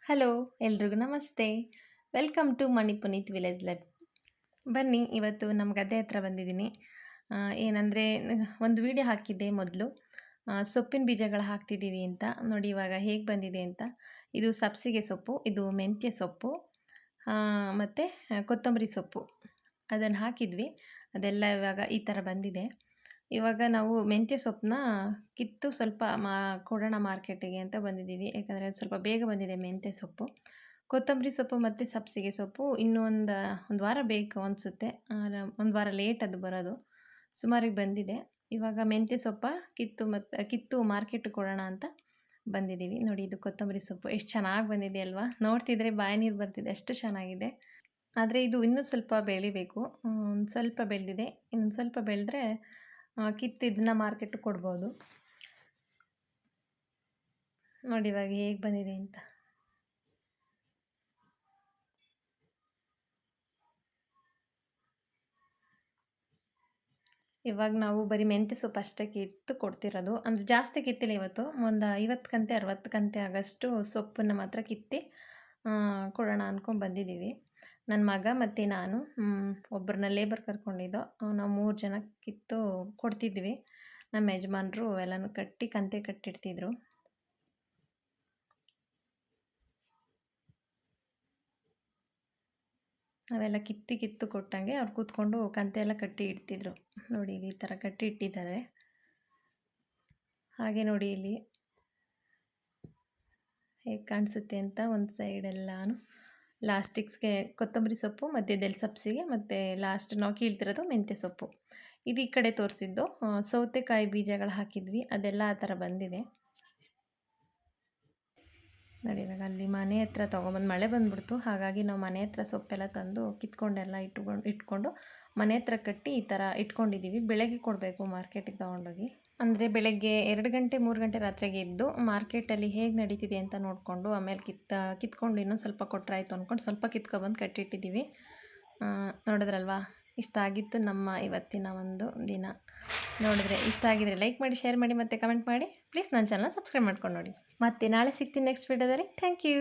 Hello, ಎಲ್ರಿಗೂ ನಮಸ್ತೆ. Welcome to Mani Puneeth village life. ಬನ್ನಿ ಇವತ್ತು ನಮ್ಮ ಗದ್ದೆ ಹತ್ರ ಬಂದಿದ್ದೀನಿ. ಏನಂದರೆ ಒಂದು ವಿಡಿಯೋ ಹಾಕಿದ್ದೆ ಮೊದಲು, ಸೊಪ್ಪಿನ ಬೀಜಗಳು ಹಾಕ್ತಿದ್ದೀವಿ ಅಂತ. ನೋಡಿ ಇವಾಗ ಹೇಗೆ ಬಂದಿದೆ ಅಂತ. ಇದು ಸಬ್ಸಿಗೆ ಸೊಪ್ಪು, ಇದು ಮೆಂತ್ಯ ಸೊಪ್ಪು ಮತ್ತು ಕೊತ್ತಂಬರಿ ಸೊಪ್ಪು ಅದನ್ನು ಹಾಕಿದ್ವಿ. ಅದೆಲ್ಲ ಇವಾಗ ಈ ಥರ ಬಂದಿದೆ. ಇವಾಗ ನಾವು ಮೆಂತ್ಯ ಸೊಪ್ಪನ್ನ ಕಿತ್ತು ಸ್ವಲ್ಪ ಕೊಡೋಣ ಮಾರ್ಕೆಟಿಗೆ ಅಂತ ಬಂದಿದ್ದೀವಿ. ಯಾಕಂದರೆ ಅದು ಸ್ವಲ್ಪ ಬೇಗ ಬಂದಿದೆ ಮೆಂತ್ಯ ಸೊಪ್ಪು. ಕೊತ್ತಂಬರಿ ಸೊಪ್ಪು ಮತ್ತು ಸಬ್ಸಿಗೆ ಸೊಪ್ಪು ಇನ್ನೂ ಒಂದು ವಾರ ಬೇಕು ಅನಿಸುತ್ತೆ. ಒಂದು ವಾರ ಲೇಟ್ ಅದು ಬರೋದು. ಸುಮಾರಿಗೆ ಬಂದಿದೆ. ಇವಾಗ ಮೆಂತ್ಯ ಸೊಪ್ಪ ಕಿತ್ತು ಮಾರ್ಕೆಟಿಗೆ ಕೊಡೋಣ ಅಂತ ಬಂದಿದ್ದೀವಿ. ನೋಡಿ ಇದು ಕೊತ್ತಂಬರಿ ಸೊಪ್ಪು ಎಷ್ಟು ಚೆನ್ನಾಗಿ ಬಂದಿದೆ ಅಲ್ವಾ? ನೋಡ್ತಿದ್ರೆ ಬಾಯಿ ನೀರು ಬರ್ತಿದೆ, ಅಷ್ಟು ಚೆನ್ನಾಗಿದೆ. ಆದರೆ ಇದು ಇನ್ನೂ ಸ್ವಲ್ಪ ಬೆಳಿಬೇಕು. ಒಂದು ಸ್ವಲ್ಪ ಬೆಳೆದಿದೆ, ಇನ್ನೊಂದು ಸ್ವಲ್ಪ ಬೆಳೆದ್ರೆ ಕಿತ್ತು ಇದನ್ನ ಮಾರ್ಕೆಟಿಗೆ ಕೊಡ್ಬೋದು. ನೋಡಿ ಇವಾಗ ಹೇಗೆ ಬಂದಿದೆ ಅಂತ. ಇವಾಗ ನಾವು ಬರೀ ಮೆಂತ್ಯ ಸೊಪ್ಪು ಅಷ್ಟೇ ಕಿತ್ತು ಕೊಡ್ತಿರೋದು. ಅಂದರೆ ಜಾಸ್ತಿ ಕಿತ್ತಿಲ್ಲ ಇವತ್ತು. ಒಂದು 50 ಕಂತೆ 60 ಕಂತೆ ಆಗೋಷ್ಟು ಸೊಪ್ಪನ್ನು ಮಾತ್ರ ಕಿತ್ತಿ ಕೊಡೋಣ ಅಂದ್ಕೊಂಡು ಬಂದಿದ್ದೀವಿ. ನನ್ನ ಮಗ ಮತ್ತು ನಾನು ಒಬ್ಬರನ್ನ ಲೇಬರ್ ಕರ್ಕೊಂಡಿದ್ದೋ. ನಾವು 3 ಜನ ಕಿತ್ತು ಕೊಡ್ತಿದ್ವಿ. ನಮ್ಮ ಯಜಮಾನರು ಎಲ್ಲನೂ ಕಂತೆ ಕಟ್ಟಿಡ್ತಿದ್ರು. ನಾವೆಲ್ಲ ಕಿತ್ತು ಕೊಟ್ಟಂಗೆ ಅವ್ರು ಕೂತ್ಕೊಂಡು ಕಂತೆ ಎಲ್ಲ ಕಟ್ಟಿ ಇಡ್ತಿದ್ರು. ನೋಡಿ ಇಲ್ಲಿ ಈ ಥರ ಕಟ್ಟಿ ಇಟ್ಟಿದ್ದಾರೆ. ಹಾಗೆ ನೋಡಿ ಇಲ್ಲಿ ಹೇಗೆ ಕಾಣಿಸುತ್ತೆ ಅಂತ. ಒಂದು ಸೈಡೆಲ್ಲಾನು ಲಾಸ್ಟಿಕ್ಸ್ಗೆ ಕೊತ್ತಂಬರಿ ಸೊಪ್ಪು, ಮಧ್ಯದಲ್ಲಿ ಸಬ್ಸಿಗೆ, ಮತ್ತು ಲಾಸ್ಟ್ ನಾವು ಕೀಳ್ತಿರೋದು ಮೆಂತ್ಯ ಸೊಪ್ಪು. ಇದು ಈ ಕಡೆ ತೋರಿಸಿದ್ದು ಸೌತೆಕಾಯಿ ಬೀಜಗಳು ಹಾಕಿದ್ವಿ, ಅದೆಲ್ಲ ಆ ಥರ ಬಂದಿದೆ. ನೋಡಿ ಇವಾಗ ಅಲ್ಲಿ ಮನೆ ಹತ್ರ ತೊಗೊಂಬಂದು ಮಳೆ ಬಂದುಬಿಡ್ತು. ಹಾಗಾಗಿ ನಾವು ಮನೆ ಹತ್ರ ಸೊಪ್ಪೆಲ್ಲ ತಂದು ಕಿತ್ಕೊಂಡೆಲ್ಲ ಇಟ್ಕೊಂಡು ಮನೆ ಹತ್ರ ಕಟ್ಟಿ ಈ ಥರ ಇಟ್ಕೊಂಡಿದ್ದೀವಿ. ಬೆಳಗ್ಗೆ ಕೊಡಬೇಕು ಮಾರ್ಕೆಟಿಗೆ ತೊಗೊಂಡೋಗಿ. ಅಂದರೆ ಬೆಳಗ್ಗೆ 2 ಗಂಟೆ 3 ಗಂಟೆ ರಾತ್ರಿಗೆ ಎದ್ದು ಮಾರ್ಕೆಟಲ್ಲಿ ಹೇಗೆ ನಡೀತಿದೆ ಅಂತ ನೋಡಿಕೊಂಡು ಆಮೇಲೆ ಕಿತ್ಕೊಂಡು ಇನ್ನೊಂದು ಸ್ವಲ್ಪ ಕೊಟ್ಟರಾಯ್ತು ಅಂದ್ಕೊಂಡು ಸ್ವಲ್ಪ ಕಿತ್ಕೊಬಂದು ಕಟ್ಟಿಟ್ಟಿದ್ದೀವಿ. ನೋಡಿದ್ರಲ್ವಾ, ಇಷ್ಟ ಆಗಿತ್ತು ನಮ್ಮ ಇವತ್ತಿನ ಒಂದು ದಿನ. ನೋಡಿದ್ರೆ ಇಷ್ಟ ಆಗಿದ್ರೆ ಲೈಕ್ ಮಾಡಿ, ಶೇರ್ ಮಾಡಿ ಮತ್ತು ಕಮೆಂಟ್ ಮಾಡಿ. ಪ್ಲೀಸ್ ನನ್ನ ಚಾನಲ್ ಸಬ್ಸ್ಕ್ರೈಬ್ ಮಾಡ್ಕೊಂಡು ನೋಡಿ. ಮತ್ತೆ ನಾಳೆ ಸಿಗ್ತೀನಿ ನೆಕ್ಸ್ಟ್ ವಿಡಿಯೋದಲ್ಲಿ. Thank you.